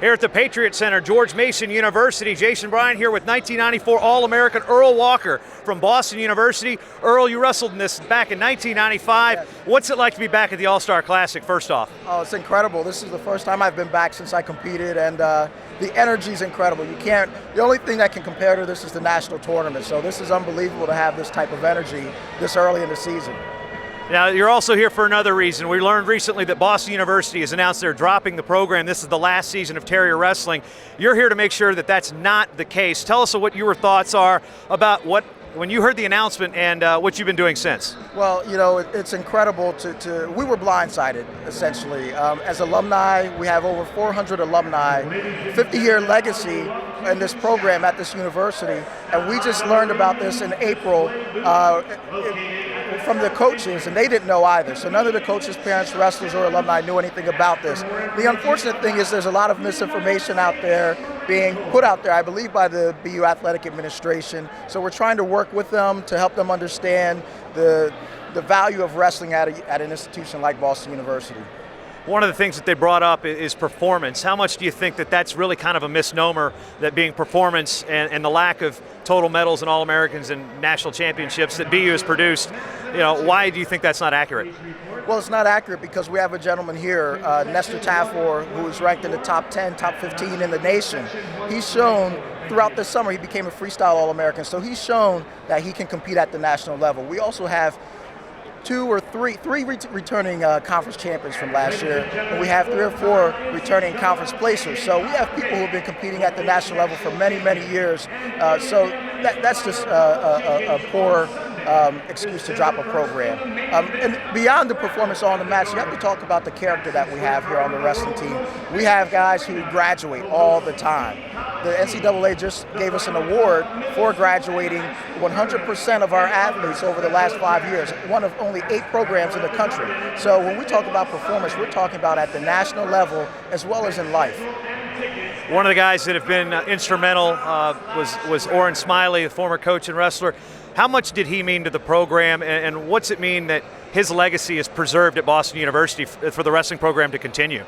Here at the Patriot Center, George Mason University. Jason Bryant here with 1994 All-American Earl Walker from Boston University. Earl, you wrestled in this back in 1995. Yes. What's it like to be back at the All Star Classic, first off? Oh, it's incredible. This is the first time I've been back since I competed, and the energy is incredible. The only thing that can compare to this is the national tournament, so this is unbelievable to have this type of energy this early in the season. Now, you're also here for another reason. We learned recently that Boston University has announced they're dropping the program. This is the last season of Terrier Wrestling. You're here to make sure that that's not the case. Tell us what your thoughts are about when you heard the announcement and what you've been doing since. Well, you know, it's incredible we were blindsided, essentially. As alumni, we have over 400 alumni, 50-year legacy in this program at this university, and we just learned about this in April from the coaches, and they didn't know either. So none of the coaches, parents, wrestlers, or alumni knew anything about this. The unfortunate thing is there's a lot of misinformation out there being put out there, I believe, by the BU Athletic Administration. So we're trying to work with them to help them understand the value of wrestling at an institution like Boston University. One of the things that they brought up is performance. How much do you think that that's really kind of a misnomer, that being performance and the lack of total medals and All-Americans and national championships that BU has produced, you know, why do you think that's not accurate? Well, it's not accurate because we have a gentleman here, Nestor Taffor, who is ranked in the top 10, top 15 in the nation. He's shown throughout the summer, he became a freestyle All-American, so he's shown that he can compete at the national level. We also have three returning conference champions from last year, and we have 3 or 4 returning conference placers. So we have people who have been competing at the national level for many, many years. So that's just a poor excuse to drop a program. And beyond the performance on the match, you have to talk about the character that we have here on the wrestling team. We have guys who graduate all the time. The NCAA just gave us an award for graduating 100% of our athletes over the last 5 years, one of only 8 programs in the country. So when we talk about performance, we're talking about at the national level as well as in life. One of the guys that have been instrumental was Oren Smiley, the former coach and wrestler. How much did he mean to the program, and what's it mean that his legacy is preserved at Boston University for the wrestling program to continue?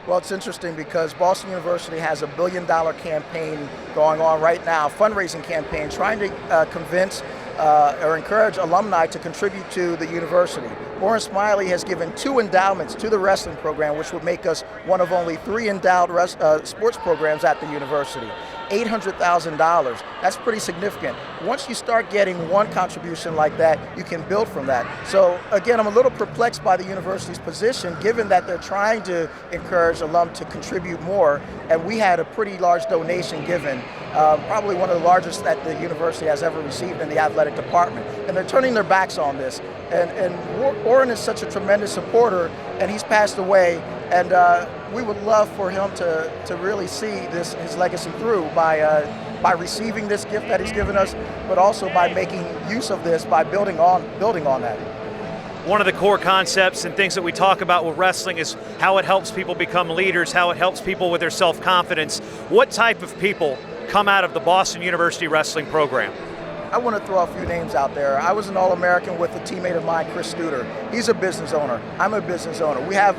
Well, it's interesting because Boston University has a $1 billion campaign going on right now, fundraising campaign, trying to convince or encourage alumni to contribute to the university. Oren Smiley has given 2 endowments to the wrestling program, which would make us one of only 3 endowed sports programs at the university. $800,000. That's pretty significant. Once you start getting one contribution like that, you can build from that. So again, I'm a little perplexed by the university's position, given that they're trying to encourage alum to contribute more, and we had a pretty large donation given, probably one of the largest that the university has ever received in the athletic department. And they're turning their backs on this. And Oren is such a tremendous supporter, and he's passed away, and we would love for him to really see his legacy through by receiving this gift that he's given us, but also by making use of this, by building on that. One of the core concepts and things that we talk about with wrestling is how it helps people become leaders, how it helps people with their self-confidence. What type of people come out of the Boston University wrestling program? I want to throw a few names out there. I was an All-American with a teammate of mine, Chris Studer. He's a business owner. I'm a business owner. We have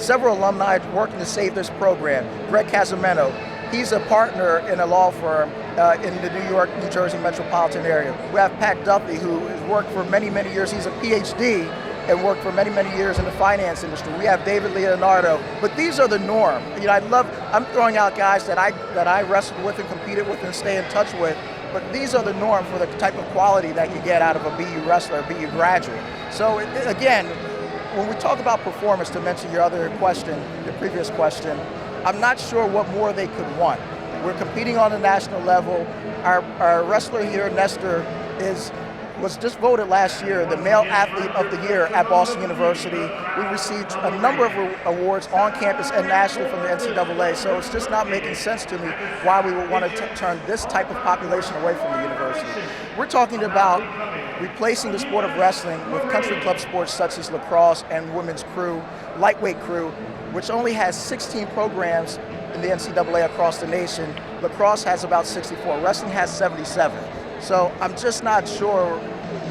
several alumni working to save this program. Greg Casamento, he's a partner in a law firm in the New York, New Jersey metropolitan area. We have Pat Duffy, who has worked for many, many years. He's a PhD and worked for many, many years in the finance industry. We have David Leonardo, but these are the norm. You know, I'm throwing out guys that I wrestled with and competed with and stay in touch with, but these are the norm for the type of quality that you get out of a BU wrestler, a BU graduate. So again, when we talk about performance, to mention your other question, your previous question, I'm not sure what more they could want. We're competing on the national level. Our wrestler here, Nestor, was just voted last year the Male Athlete of the Year at Boston University. We received a number of awards on campus and nationally from the NCAA, so it's just not making sense to me why we would want to turn this type of population away from the university. We're talking about replacing the sport of wrestling with country club sports such as lacrosse and women's crew, lightweight crew, which only has 16 programs in the NCAA across the nation. Lacrosse has about 64, wrestling has 77. So I'm just not sure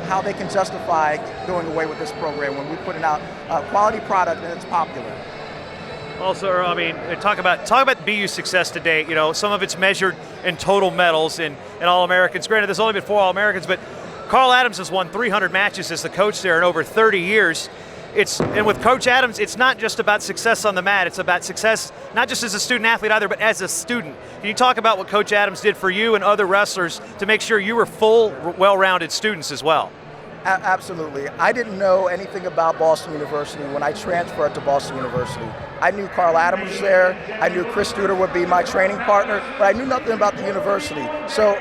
how they can justify doing away with this program when we're putting out a quality product and it's popular. Also, Earl, I mean, talk about BU's success to date. You know, some of it's measured in total medals and All-Americans. Granted, there's only been 4 All-Americans, but Carl Adams has won 300 matches as the coach there in over 30 years. And with Coach Adams, it's not just about success on the mat, it's about success not just as a student athlete either, but as a student. Can you talk about what Coach Adams did for you and other wrestlers to make sure you were full, well-rounded students as well? Absolutely. I didn't know anything about Boston University when I transferred to Boston University. I knew Carl Adams was there, I knew Chris Studer would be my training partner, but I knew nothing about the university. So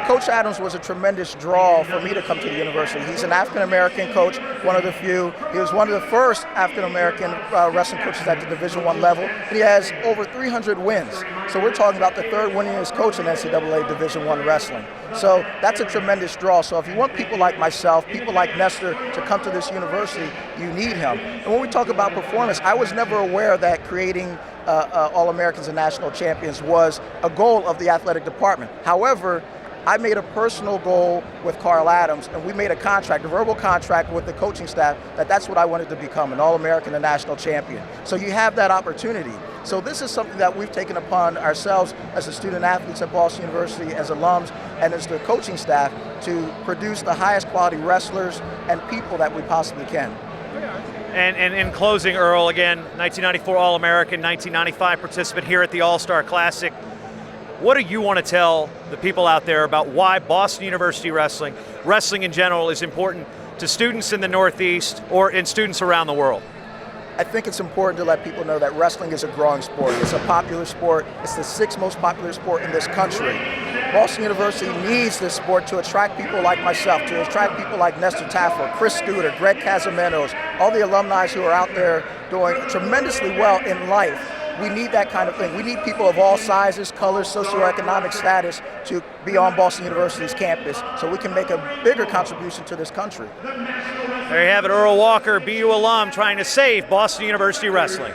Coach Adams was a tremendous draw for me to come to the university. He's an African-American coach, one of the few. He was one of the first African-American wrestling coaches at the Division I level. And he has over 300 wins. So we're talking about the 3rd winningest coach in NCAA Division I wrestling. So that's a tremendous draw. So if you want people like myself, people like Nestor to come to this university, you need him. And when we talk about performance, I was never aware that creating All-Americans and national champions was a goal of the athletic department. However, I made a personal goal with Carl Adams, and we made a contract, a verbal contract with the coaching staff, that's what I wanted to become, an All-American and national champion. So you have that opportunity. So this is something that we've taken upon ourselves as the student athletes at Boston University, as alums, and as the coaching staff to produce the highest quality wrestlers and people that we possibly can. And in closing, Earl, again, 1994 All-American, 1995 participant here at the All Star Classic. What do you want to tell the people out there about why Boston University wrestling in general, is important to students in the Northeast and students around the world? I think it's important to let people know that wrestling is a growing sport. It's a popular sport. It's the 6th most popular sport in this country. Boston University needs this sport to attract people like myself, to attract people like Nestor Taffer, Chris Studer, Greg Casamentos, all the alumni who are out there doing tremendously well in life. We need that kind of thing. We need people of all sizes, colors, socioeconomic status to be on Boston University's campus so we can make a bigger contribution to this country. There you have it, Earl Walker, BU alum, trying to save Boston University wrestling.